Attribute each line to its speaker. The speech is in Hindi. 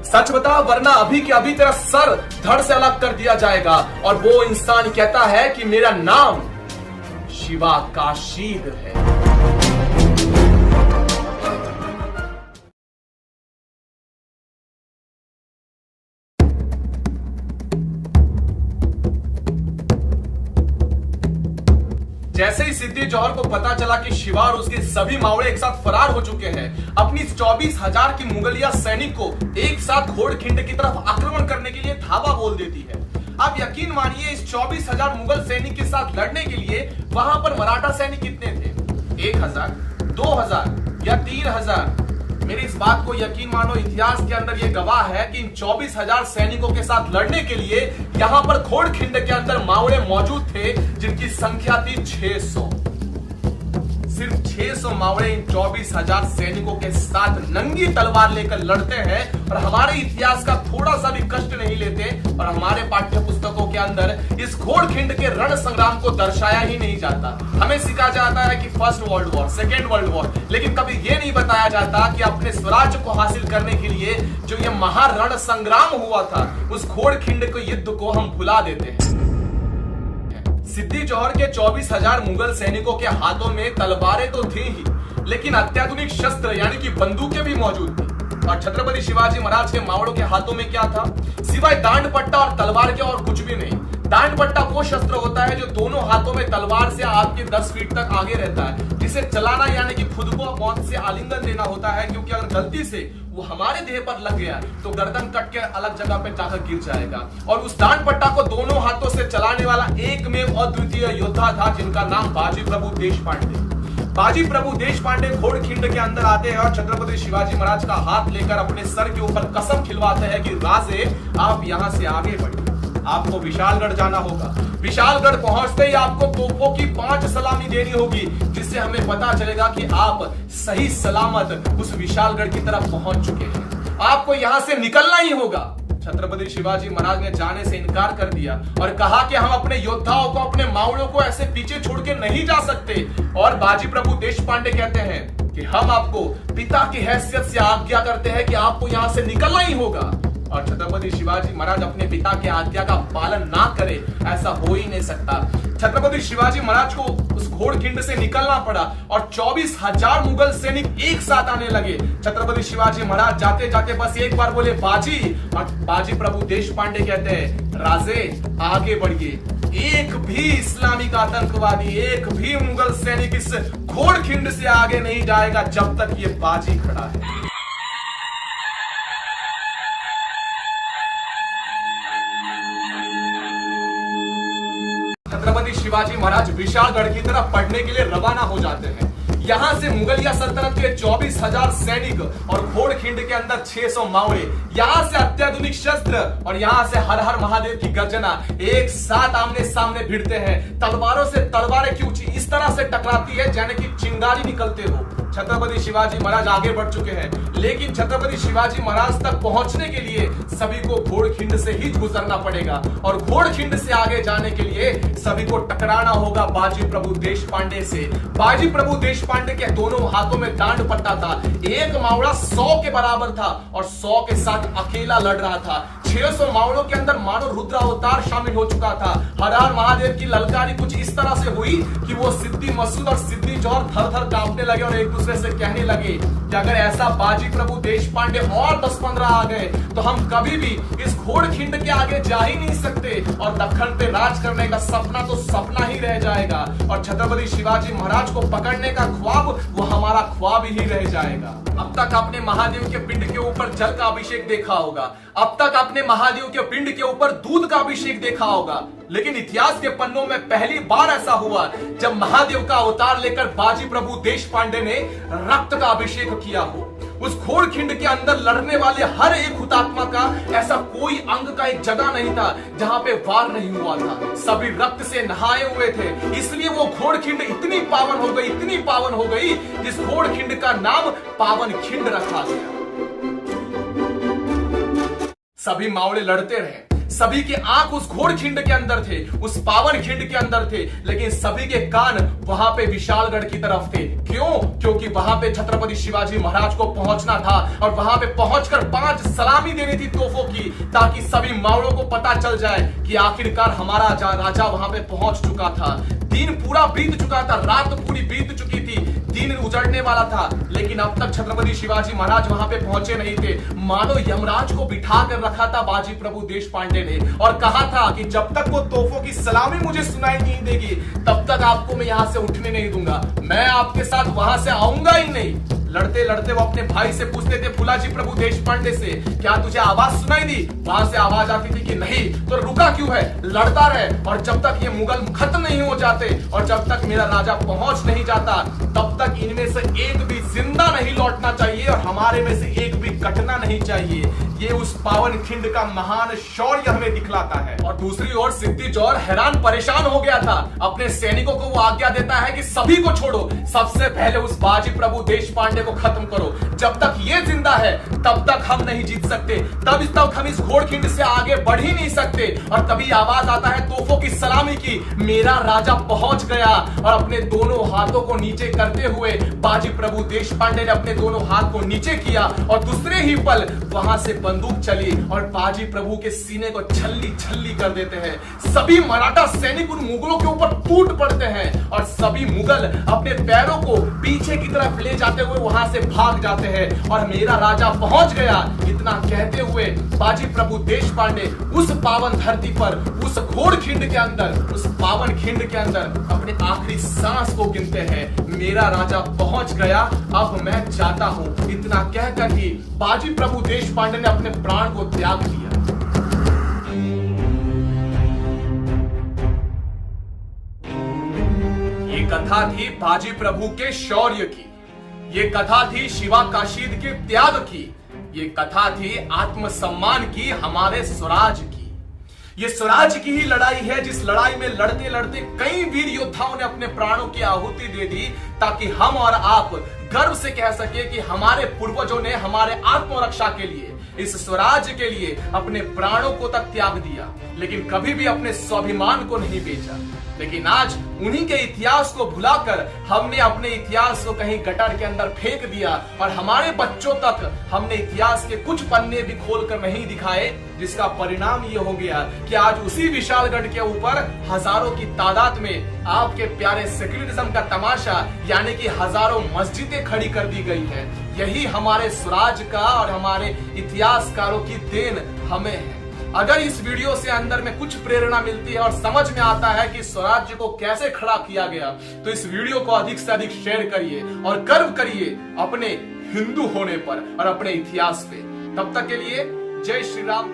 Speaker 1: सच बता, वरना अभी के अभी तेरा सर धड़ से अलग कर दिया जाएगा। और वो इंसान कहता है कि मेरा नाम शिवा काशीद है। जैसे ही सिद्दी जौहर को पता चला कि शिवा और उसके सभी मावड़े एक साथ फरार हो चुके हैं, अपनी 24,000 की मुगलिया सैनिक को एक साथ घोड़खिंड की तरफ आक्रमण करने के लिए धावा बोल देती है। आप यकीन मानिए, इस 24,000 मुगल सैनिक के साथ लड़ने के लिए वहां पर मराठा सैनिक कितने थे? 1,000, 2,000 या 3,000? मेरी इस बात को यकीन मानो, इतिहास के अंदर यह गवाह है कि इन 24,000 सैनिकों के साथ लड़ने के लिए यहां पर घोड़खिंड के अंदर मावड़े मौजूद थे, जिनकी संख्या थी 600। सिर्फ 600 मावड़े इन 24,000 सैनिकों के साथ नंगी तलवार लेकर लड़ते हैं और हमारे इतिहास का थोड़ा सा भी कष्ट नहीं लेते। और हमारे पाठ्य पुस्तकों के अंदर इस घोड़खिंड के रण संग्राम को दर्शाया ही नहीं जाता। हमें सिखाया जाता है कि first world war, second world war, लेकिन कभी यह नहीं बताया जाता कि अपने स्वराज्य को हासिल करने के लिए जो यह महारण संग्राम हुआ था, उस घोड़खिंड के युद्ध को हम भुला देते हैं। सिद्दी जौहर के 24,000 मुगल सैनिकों के हाथों में तलवारें तो थी ही, लेकिन अत्याधुनिक शस्त्र यानी कि बंदूकें भी मौजूद थी। और छत्रपति शिवाजी महाराज के मावड़ों के हाथों में क्या था? सिवाय दांड पट्टा और तलवार के और कुछ भी नहीं। दांड पट्टा वो शस्त्र होता है जो दोनों हाथों में तलवार से आपके 10 फीट तक आगे रहता है, जिसे चलाना यानी कि खुद को मौत से आलिंगन देना होता है, क्योंकि अगर गलती से वो हमारे देह पर लग गया तो गर्दन कट के अलग जगह पे जाकर गिर जाएगा। और उस दांड पट्टा को दोनों हाथों से चलाने वाला एकमेव अद्वितीय योद्धा था, जिनका नाम बाजी प्रभु देशपांडे। बाजी प्रभु देशपांडे घोड़खिंड के अंदर आते हैं और छत्रपति शिवाजी महाराज का हाथ लेकर अपने सर के ऊपर कसम खिलवाते हैं कि राजे, आप यहां से आगे बढ़िए, आपको विशालगढ़ जाना होगा। विशालगढ़ पहुंचते ही आपको तोपों की 5 सलामी देनी होगी, जिससे हमें पता चलेगा कि आप सही सलामत उस विशालगढ़ की तरफ पहुंच चुके हैं। आपको यहां से निकलना ही होगा। छत्रपति शिवाजी महाराज ने जाने से इनकार कर दिया और कहा कि हम अपने योद्धाओं को, अपने मावड़ों को ऐसे पीछे छोड़ के नहीं जा सकते। और बाजी प्रभु देशपांडे कहते हैं कि हम आपको पिता की हैसियत से आज्ञा करते हैं कि आपको यहां से निकलना ही होगा। और छत्रपति शिवाजी महाराज अपने पिता की आज्ञा का पालन ना करे, ऐसा हो ही नहीं सकता। छत्रपति शिवाजी महाराज को उस घोड़खिंड से निकलना पड़ा और 24,000 मुगल सैनिक एक साथ आने लगे। छत्रपति शिवाजी महाराज जाते जाते बस एक बार बोले बाजी, और बाजी प्रभु देशपांडे कहते हैं, राजे आगे बढ़िए। एक भी इस्लामिक आतंकवादी, एक भी मुगल सैनिक इस घोड़खिंड से आगे नहीं जाएगा जब तक ये बाजी खड़ा है। छत्रपति शिवाजी महाराज विशालगढ़ की तरफ पढ़ने के लिए रवाना हो जाते हैं। यहां से मुगलिया सल्तनत के 24,000 सैनिक और घोड़खिंड के अंदर 600 मावड़े, यहां से अत्याधुनिक शस्त्र और यहां से हर हर महादेव की गर्जना एक साथ आमने सामने भिड़ते हैं। तलवारों से तलवारें की ऊंची इस तरह से टकराती है जैसे कि चिंगारी निकलते हो। छत्रपति शिवाजी महाराज आगे बढ़ चुके हैं, लेकिन छत्रपति शिवाजी महाराज तक पहुंचने के लिए सभी को घोड़खिंड से ही गुजरना पड़ेगा। और घोड़खिंड से आगे जाने के लिए सभी को टकराना होगा बाजी प्रभु देशपांडे से। बाजी प्रभु देशपांडे के दोनों हाथों में दांड पट्टा था। एक मावड़ा 100 के बराबर था और 100 के साथ अकेला लड़ रहा था। 600 मावड़ों के अंदर मानो रुद्र अवतार शामिल हो चुका था। हर हर महादेव की ललकारी कुछ इस तरह से हुई कि वो सिद्दी मसूद और सिद्दी जौहर थर थर कांपने लगे और एक दूसरे से कहने लगे कि अगर ऐसा बाजी प्रभु देशपांडे और 10-15 आ गए तो हम कभी भी इस घोड़खिंड के आगे जा ही नहीं सकते और दक्खन पे राज करने का सपना तो सपना ही रह जाएगा और छत्रपति शिवाजी महाराज को पकड़ने का ख्वाब वो हमारा ख्वाब ही रह जाएगा। अब तक आपने महादेव के पिंड के ऊपर जल का अभिषेक देखा होगा, अब तक आपने महादेव के पिंड के ऊपर दूध का अभिषेक देखा होगा, लेकिन इतिहास के पन्नों में पहली बार ऐसा हुआ जब महादेव का अवतार लेकर बाजी प्रभु देशपांडे ने रक्त का अभिषेक किया हो। उस घोड़खिंड के अंदर लड़ने वाले हर एक हुतात्मा का ऐसा कोई अंग का एक जगह नहीं था जहां पे वार नहीं हुआ था। सभी रक्त से नहाए हुए थे, इसलिए वो घोड़खिंड इतनी पावन हो गई, इतनी पावन हो गई, जिस घोड़खिंड का नाम पावन खिंड रखा गया। सभी मावड़े लड़ते रहे, सभी के आंख उस घोड़ खिंड के अंदर थे, उस पावन खिंड के अंदर थे, लेकिन सभी के कान वहां पे विशालगढ़ की तरफ थे। क्यों? क्योंकि वहां पे छत्रपति शिवाजी महाराज को पहुंचना था और वहां पे पहुंचकर 5 सलामी देनी थी तोपों की, ताकि सभी मावड़ों को पता चल जाए कि आखिरकार हमारा राजा वहां पे पहुंच चुका था। दिन पूरा बीत चुका था, रात पूरी बीत चुकी थी, दिन उजड़ने वाला था, लेकिन अब तक छत्रपति शिवाजी महाराज वहां पे पहुंचे नहीं थे। मानो यमराज को बिठा कर रखा था बाजी प्रभु देशपांडे ने और कहा था कि जब तक वो तोपों की सलामी मुझे सुनाई नहीं देगी तब तक आपको मैं यहां से उठने नहीं दूंगा, मैं आपके साथ वहां से आऊंगा ही नहीं। लड़ते लड़ते वो अपने भाई से पूछते थे, फुलाजी प्रभु देशपांडे से, क्या तुझे आवाज सुनाई दी? वहां से आवाज आती थी कि नहीं। तो रुका क्यों है? लड़ता रहे, और जब तक ये मुगल खत्म नहीं हो जाते और जब तक मेरा राजा पहुंच नहीं जाता तब तक इनमें से एक भी जिंदा नहीं लौटना चाहिए और हमारे में से एक भी कटना नहीं चाहिए। ये उस पावन खिंड का महान शौर्य हमें दिखलाता है। और दूसरी ओर सिद्दीजौहर हैरान परेशान हो गया था। अपने सैनिकों को वो आज्ञा देता है कि सभी को छोड़ो, सबसे पहले उस बाजी प्रभु देशपांडे को खत्म करो। जब तक ये जिंदा है तब तक हम नहीं जीत सकते, तब हम इस घोड़खिंड से आगे बढ़ ही नहीं सकते। और तभी आवाज आता है तोपों की सलामी की, मेरा राजा पहुंच गया। और अपने दोनों हाथों को नीचे करते हुए बाजी प्रभु देशपांडे ने अपने दोनों हाथ को नीचे किया और दूसरे ही पल वहां से बंदूक चली और बाजी प्रभु के सीने को छल्ली छल्ली कर देते हैं। सभी मराठा सैनिक उन मुगलों के ऊपर टूट पड़ते हैं और सभी मुगल अपने पैरों को पीछे की तरफ ले जाते हुए वहां से भाग जाते हैं और मेरा राजा पहुंच गया। इतना कहते हुए बाजी प्रभु देशपांडे उस पावन धरती पर, उस घोड़ खिंड के अंदर, उस पावन खिंड के अंदर अपने आखिरी सांस को गिनते हैं। मेरा राजा पहुंच गया, अब मैं जाता हूं। इतना कहकर ही बाजी प्रभु देशपांडे ने अपने प्राण को त्याग दिया। ये कथा थी बाजी प्रभु के शौर्य की, ये कथा थी शिवा काशीद के त्याग की, ये कथा थी आत्मसम्मान की, हमारे स्वराज की। ये स्वराज की ही लड़ाई है जिस लड़ाई में लड़ते लड़ते कई वीर योद्धाओं ने अपने प्राणों की आहुति दे दी, ताकि हम और आप गर्व से कह सके कि हमारे पूर्वजों ने हमारे आत्मरक्षा के लिए, इस स्वराज के लिए अपने प्राणों को तक त्याग दिया, लेकिन कभी भी अपने स्वाभिमान को नहीं बेचा। लेकिन आज उन्हीं के इतिहास को भुलाकर हमने अपने इतिहास को कहीं गटर के अंदर फेंक दिया और हमारे बच्चों तक हमने इतिहास के कुछ पन्ने भी खोलकर नहीं दिखाए, जिसका परिणाम ये हो गया कि आज उसी विशालगढ़ के ऊपर हजारों की तादाद में आपके प्यारे सेक्युलरिज्म का तमाशा यानी कि हजारों मस्जिदें खड़ी कर दी गई है। यही हमारे स्वराज का और हमारे इतिहासकारों की देन हमें है। अगर इस वीडियो से अंदर में कुछ प्रेरणा मिलती है और समझ में आता है कि स्वराज्य को कैसे खड़ा किया गया, तो इस वीडियो को अधिक से अधिक शेयर करिए और गर्व करिए अपने हिंदू होने पर और अपने इतिहास पे। तब तक के लिए जय श्री राम।